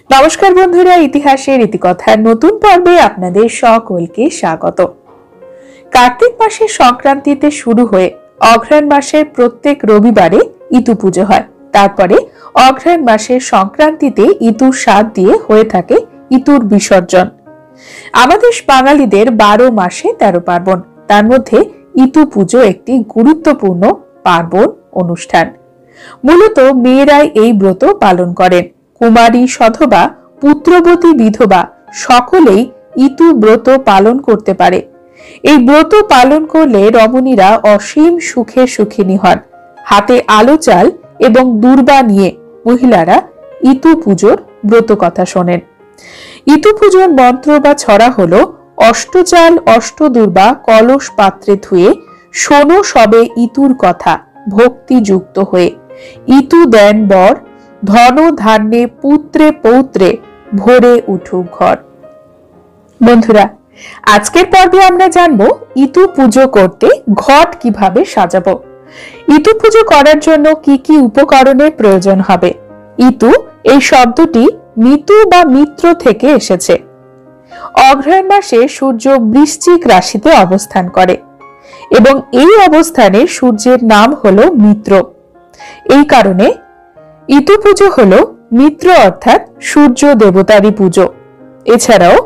নমস্কার বন্ধুরা, ইতিহাসের ইতিকথার নতুন পর্বে আপনাদের সকলকে স্বাগত। কার্তিক মাসের সংক্রান্তিতে শুরু হয়ে অঘ্রাণ মাসের প্রত্যেক রবিবারে ইতু পুজো হয়। তারপরে অঘ্রাণ মাসের সংক্রান্তিতে ইতুর স্বাদ দিয়ে হয়ে থাকে ইতুর বিসর্জন। আমাদের বাঙালিদের 12 মাসে 13 পার্বণ, তার মধ্যে ইতু পুজো একটি গুরুত্বপূর্ণ পার্বণ অনুষ্ঠান। মূলত মেয়েরাই এই ব্রত পালন করেন। কুমারী সধবা, পুত্রবতী বিধবা সকলেই ইতু ব্রত পালন করতে পারে। এই ব্রত পালন করলে রমণীরা অসীম সুখে সুখিনী হন। হাতে আলো চাল এবং দূর্বা নিয়ে মহিলারা ইতু পুজোর ব্রত কথা শোনেন। ইতু পুজোর মন্ত্র বা ছড়া হলো, অষ্টচাল অষ্টদূর্বা কলস পাত্রে ধুয়ে শোনো সবে ইতুর কথা ভক্তি যুক্ত হয়ে, ইতু দেন বর ধন ধান্যে পুত্রে পৌত্রে ভরে উঠুক ঘর। বন্ধুরা, আজকের পর্বে আমরা জানবো ইতু পুজো করতে ঘট কিভাবে সাজাবো। ইতু পুজো করার জন্য কি কি উপকরণের প্রয়োজন হবে। ইতু এই শব্দটি মিতু বা মিত্র থেকে এসেছে। অঘ্রাণ মাসে সূর্য বৃশ্চিক রাশিতে অবস্থান করে এবং এই অবস্থানে সূর্যের নাম হলো মিত্র। এই কারণে ইতু পুজো হলো মিত্র অর্থাৎ সূর্য দেবতারই পুজো। এছাড়াও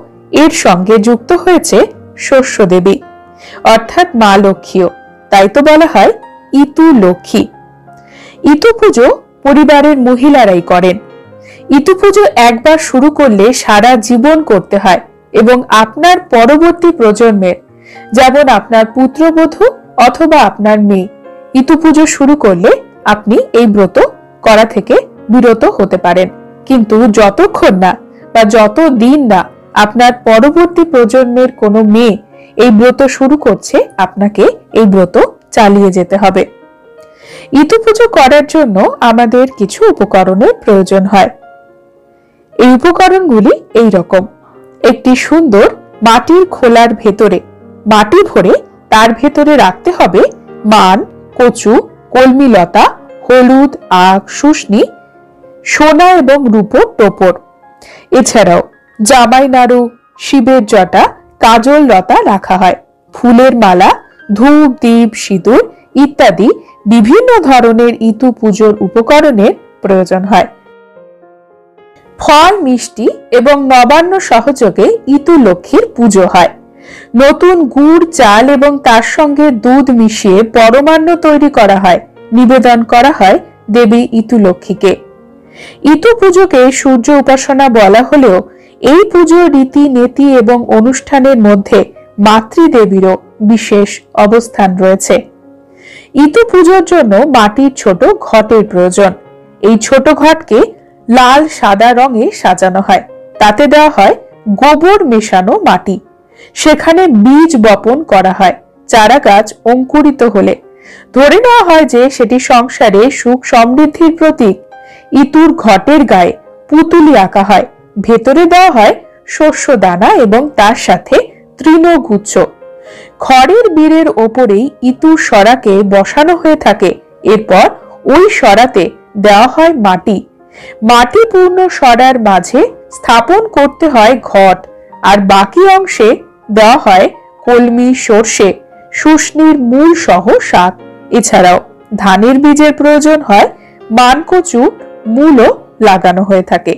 এর সঙ্গে যুক্ত হয়েছে শস্য দেবী অর্থাৎ মা লক্ষ্মীও, তাই তো বলা হয় ইতু লক্ষ্মী। ইতু পুজো পরিবারের মহিলারাই করেন। ইতু পুজো একবার শুরু করলে সারা জীবন করতে হয় এবং আপনার পরবর্তী প্রজন্মের, যেমন আপনার পুত্রবধূ অথবা আপনার মেয়ে, ইতু পুজো শুরু করলে আপনি এই ব্রত করা থেকে বিরত হতে পারেন। কিন্তু যতক্ষণ না বা যত দিন না আপনার পরবর্তী প্রজন্মের কোনো মেয়ে এই ব্রত শুরু করছে, আপনাকে এই ব্রত চালিয়ে যেতে হবে। ইতু পুজো করার জন্য আমাদের কিছু উপকরণের প্রয়োজন হয়। এই উপকরণগুলি এই রকম: একটি সুন্দর মাটির খোলার ভেতরে মাটি ভরে তার ভেতরে রাখতে হবে মান, কচু, কলমিলতা, হলুদ, আখ, শুষ্নি, সোনা এবং রূপোর টোপর। এছাড়াও জামাই নাড়ু, শিবের জটা, কাজল লতা রাখা হয়। ফুলের মালা, ধূপ, দীপ, সিঁদুর ইত্যাদি বিভিন্ন ধরনের ইতু পুজোর উপকরণের প্রয়োজন হয়। ফল, মিষ্টি এবং নবান্ন সহযোগে ইতু লক্ষ্মীর পুজো হয়। নতুন গুড়, চাল এবং তার সঙ্গে দুধ মিশিয়ে পরমান্ন তৈরি করা হয়। নিবেদন করা হয় দেবী ইতু লক্ষ্মীকে। ইতু পুজোকে সূর্য উপাসনা বলা হলেও এই পুজোর রীতি নীতি এবং অনুষ্ঠানের মধ্যে মাতৃদেবীরও বিশেষ অবস্থান রয়েছে। ইতু পুজোর জন্য মাটির ছোট ঘটের প্রয়োজন। এই ছোট ঘটকে লাল সাদা রঙে সাজানো হয়। তাতে দেওয়া হয় গোবর মেশানো মাটি। সেখানে বীজ বপন করা হয়। চারা গাছ অঙ্কুরিত হলে ধরে নেওয়া হয় যে সেটি সংসারে সুখ সমৃদ্ধির প্রতীক। ইতুর ঘটের গায়ে পুতুলি আঁকা হয়। ভেতরে দেওয়া হয় শস্য দানা এবং তার সাথে তৃণগুচ্ছ। খড়ের বীরের ওপরেই ইতুর সরাকে বসানো হয়ে থাকে। এরপর ওই সরাতে দেওয়া হয় মাটি। মাটি পূর্ণ সরার মাঝে স্থাপন করতে হয় ঘট, আর বাকি অংশে দেওয়া হয় কলমি, সর্ষে, শুষ্নির মূল সহ শাক। এছাড়াও ধানের বীজের প্রয়োজন হয়। মানকচু মূলও লাগানো হয়ে থাকে।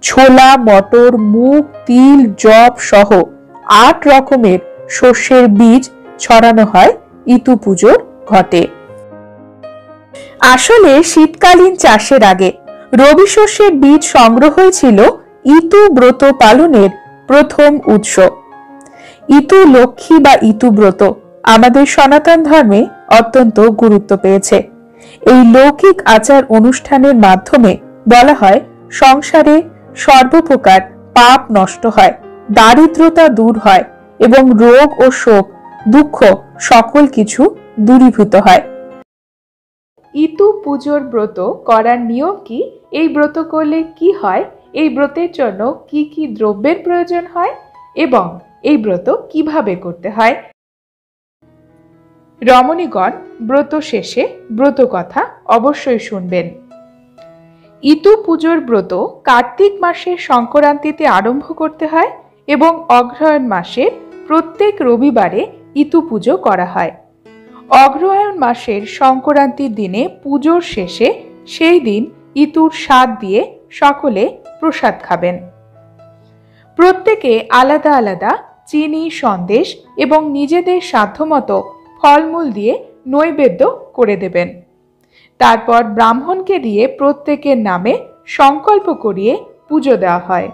ছোলা, মটর, মুগ, তিল, যব সহ 8 রকমের শস্যের বীজ ছড়ানো হয় ইতু পুজোর ঘটে। আসলে শীতকালীন চাষের আগে রবি শস্যের বীজ সংগ্রহই ছিল ইতু ব্রত পালনের প্রথম উৎস। ইতু লক্ষ্মী বা ইতু ব্রত আমাদের সনাতন ধর্মে অত্যন্ত গুরুত্ব পেয়েছে। এই লৌকিক আচার অনুষ্ঠানের মাধ্যমে বলা হয় সংসারে সর্বপ্রকার পাপ নষ্ট হয়, দারিদ্রতা দূর হয় এবং রোগ ও শোক দুঃখ সকল কিছু দূরীভূত হয়। ইতু পুজোর ব্রত করার নিয়ম কি, এই ব্রত করলে কি হয়, এই ব্রতের জন্য কি কি দ্রব্যের প্রয়োজন হয় এবং এই ব্রত কিভাবে করতে হয়। রমণীগণ, ব্রত শেষে ব্রত কথা অবশ্যই শুনবেন। ইতু পুজোর ব্রত কার্তিক মাসের সংক্রান্তিতে আরম্ভ করতে হয় এবং অগ্রহায়ণ মাসের প্রত্যেক রবিবারে ইতু পুজো করা হয়। অগ্রহায়ণ মাসের সংক্রান্তির দিনে পুজোর শেষে সেই দিন ইতুর স্বাদ দিয়ে সকলে প্রসাদ খাবেন। প্রত্যেকে আলাদা আলাদা চিনি, সন্দেশ এবং নিজেদের সাধ্যমতো ফলমূল দিয়ে নৈবেদ্য করে দেবেন। তারপর ব্রাহ্মণকে দিয়ে প্রত্যেকের নামে সংকল্প করিয়ে পুজো দেওয়া হয়।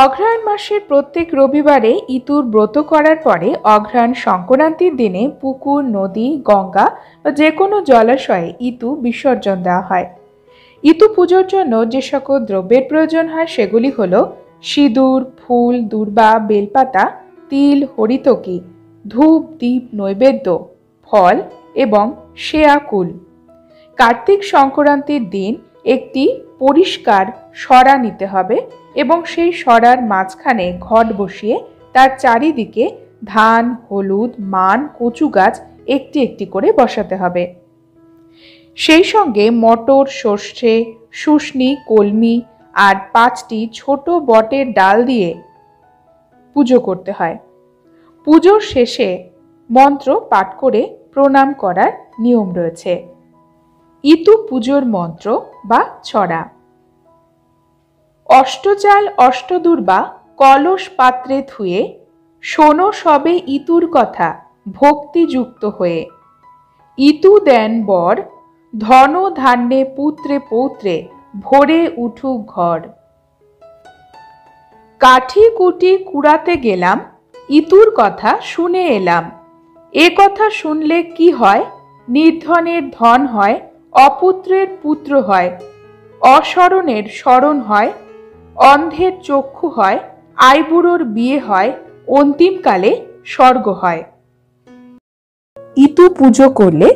অগ্রহায়ণ মাসের প্রত্যেক রবিবারে ইতুর ব্রত করার পরে অগ্রহায়ণ সংক্রান্তির দিনে পুকুর, নদী, গঙ্গা বা যে কোনো জলাশয়ে ইতু বিসর্জন দেওয়া হয়। ইতু পুজোর জন্য যে সকল দ্রব্যের প্রয়োজন হয় সেগুলি হলো সিঁদুর, ফুল, দূর্বা, বেলপাতা, তিল, হরিতকি, ধূপ, দীপ, নৈবেদ্য, ফল এবং সেয়া কুল। কার্তিক সংক্রান্তির দিন একটি পরিষ্কার সরা নিতে হবে এবং সেই সরার মাঝখানে ঘট বসিয়ে তার চারিদিকে ধান, হলুদ, মান, কচু গাছ একটি একটি করে বসাতে হবে। সেই সঙ্গে মটর, সর্ষে, শুষ্নি, কলমি আর 5টি ছোট বটের ডাল দিয়ে পুজো করতে হয়। পুজোর শেষে মন্ত্র পাঠ করে প্রণাম করার নিয়ম রয়েছে। ইতু পুজোর মন্ত্র বা ছড়া: অষ্টচাল অষ্টদূর্বা কলস পাত্রে থুয়ে, শোনো সবে ইতুর কথা ভক্তিযুক্ত হয়ে। ইতু দেন বর, ধন ধান্যে পুত্রে পৌত্রে ভরে উঠুক ঘর। কাঠি কুটি কুড়াতে গেলাম, ইতুর কথা শুনে এলাম। এ কথা শুনলে কি হয়? নির্ধনের ধন হয়, অপুত্রের পুত্র হয়, অশরণের শরণ হয়, অন্ধের চক্ষু হয়, আইবুড়োর বিয়ে হয়, অন্তিমকালে স্বর্গ হয়। ইতু পুজো করলে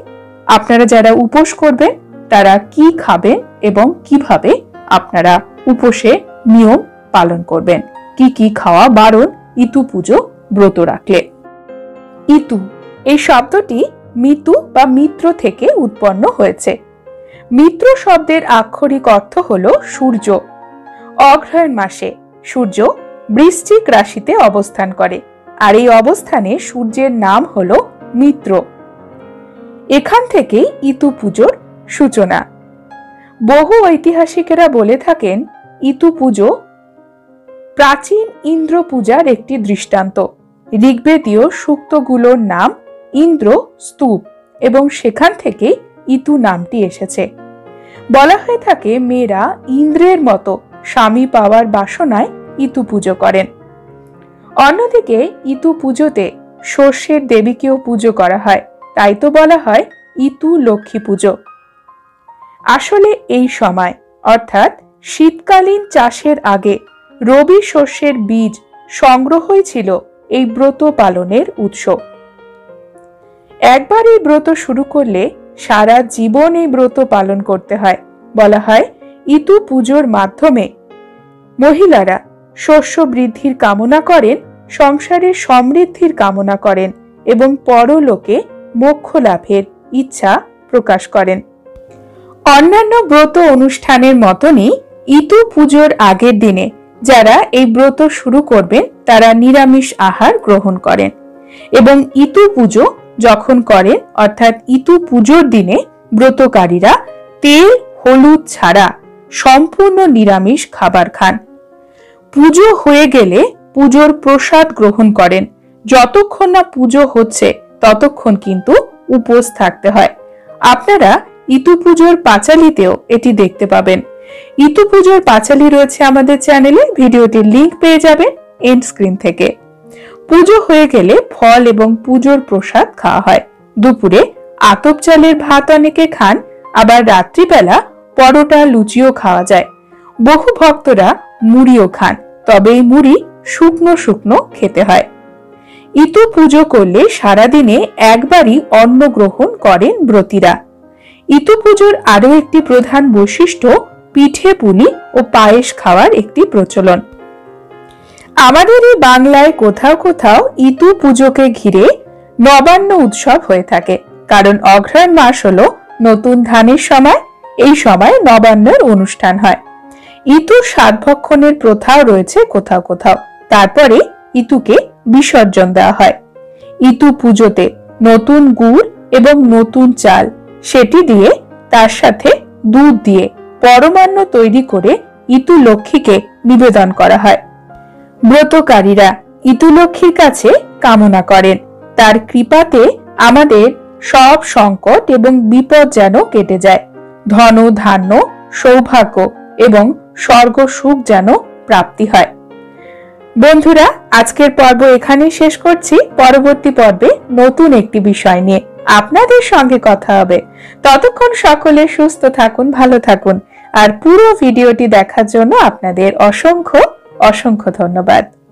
আপনারা যারা উপোস করবেন তারা কি খাবেন এবং কিভাবে আপনারা উপোসের নিয়ম পালন করবেন, কি কি খাওয়া বারণ ইতু পুজো ব্রত রাখলে। ইতু এই শব্দটি মিতু বা মিত্র থেকে উৎপন্ন হয়েছে। মিত্র শব্দের আক্ষরিক অর্থ হলো সূর্য। অগ্রহায়ণ মাসে সূর্য বৃশ্চিক রাশিতে অবস্থান করে আর এই অবস্থানে সূর্যের নাম হলো মিত্র। এখান থেকেই ইতু পুজোর সূচনা। বহু ঐতিহাসিকেরা বলে থাকেন ইতু পুজো প্রাচীন ইন্দ্র পূজার একটি দৃষ্টান্ত। ঋগ্বেদীয় সূক্তগুলোর নাম ইন্দ্র স্তূপ এবং সেখান থেকে ইতু নামটি এসেছে। বলা হয়ে থাকে মেয়েরা ইন্দ্রের মতো স্বামী পাওয়ার বাসনায় ইতু পুজো করেন। অন্যদিকে ইতু পুজোতে শস্যের দেবীকেও পুজো করা হয়, তাই তো বলা হয় ইতু লক্ষ্মী পুজো। আসলে এই সময় অর্থাৎ শীতকালীন চাষের আগে রবি শস্যের বীজ সংগ্রহই ছিল এই ব্রত পালনের উৎস। একবার এই ব্রত শুরু করলে সারা জীবন এই ব্রত পালন করতে হয়। বলা হয় ইতু পুজোর মাধ্যমে মহিলারা শস্য বৃদ্ধির কামনা করেন, সংসারের সমৃদ্ধির কামনা করেন এবং পরলোকে মোক্ষ লাভের ইচ্ছা প্রকাশ করেন। অন্যান্য ব্রত অনুষ্ঠানের মতনই ইতু পুজোর আগের দিনে যারা এই ব্রত শুরু করবেন তারা নিরামিষ আহার গ্রহণ করেন এবং ইতু পুজো যখন করেন অর্থাৎ ইতু পুজোর দিনে ব্রতকারীরা তেল, হলুদ ছাড়া সম্পূর্ণ নিরামিষ খাবার খান। পুজো হয়ে গেলে পুজোর প্রসাদ গ্রহণ করেন। যতক্ষণ না পুজো হচ্ছে ততক্ষণ কিন্তু উপোস থাকতে হয়। আপনারা ইতু পুজোর পাঁচালিতেও এটি দেখতে পাবেন। ইতু পুজোর পাঁচালি রয়েছে আমাদের চ্যানেলে, ভিডিওটির লিংক পেয়ে যাবেন এন্ড স্ক্রিন থেকে। পুজো হয়ে গেলে ফল এবং পুজোর প্রসাদ খাওয়া হয়। দুপুরে আতপ চালের ভাত অনেকে খান, আবার রাত্রিবেলা পরোটা, লুচিও খাওয়া যায়। বহু ভক্তরা মুড়িও খান, তবে এই মুড়ি শুকনো শুকনো খেতে হয়। ইতু পুজো করলে সারাদিনে একবারই অন্ন গ্রহণ করেন ব্রতীরা। ইতু পুজোর আরো একটি প্রধান বৈশিষ্ট্য পিঠে পুলি ও পায়েস খাওয়ার একটি প্রচলন। আমাদের এই বাংলায় কোথাও কোথাও ইতু পুজোকে ঘিরে নবান্ন উৎসব হয়ে থাকে, কারণ অগ্রহায়ণ মাস হলো নতুন ধানের সময় এই সময় নবান্নের অনুষ্ঠান হয়। ইতুর সাতভক্ষণের প্রথাও রয়েছে কোথাও কোথাও। তারপরে ইতুকে বিসর্জন দেওয়া হয়। ইতু পুজোতে নতুন গুড় এবং নতুন চাল সেটি দিয়ে তার সাথে দুধ দিয়ে পরমান্ন তৈরি করে ইতু লক্ষ্মীকে নিবেদন করা হয়। ব্রতকারীরা ইতু লক্ষ্মীর কাছে কামনা করেন তার কৃপাতে আমাদের সব সংকট এবং বিপদ যেন কেটে যায়, ধন ধান্য সৌভাগ্য এবং স্বর্গ সুখ যেন প্রাপ্তি হয়। বন্ধুরা, আজকের পর্ব এখানেই শেষ করছি। পরবর্তী পর্বে নতুন একটি বিষয় নিয়ে আপনাদের সঙ্গে কথা হবে। ততক্ষণ সকলে সুস্থ থাকুন, ভালো থাকুন। আর পুরো ভিডিওটি দেখার জন্য আপনাদের অসংখ্য অসংখ্য ধন্যবাদ।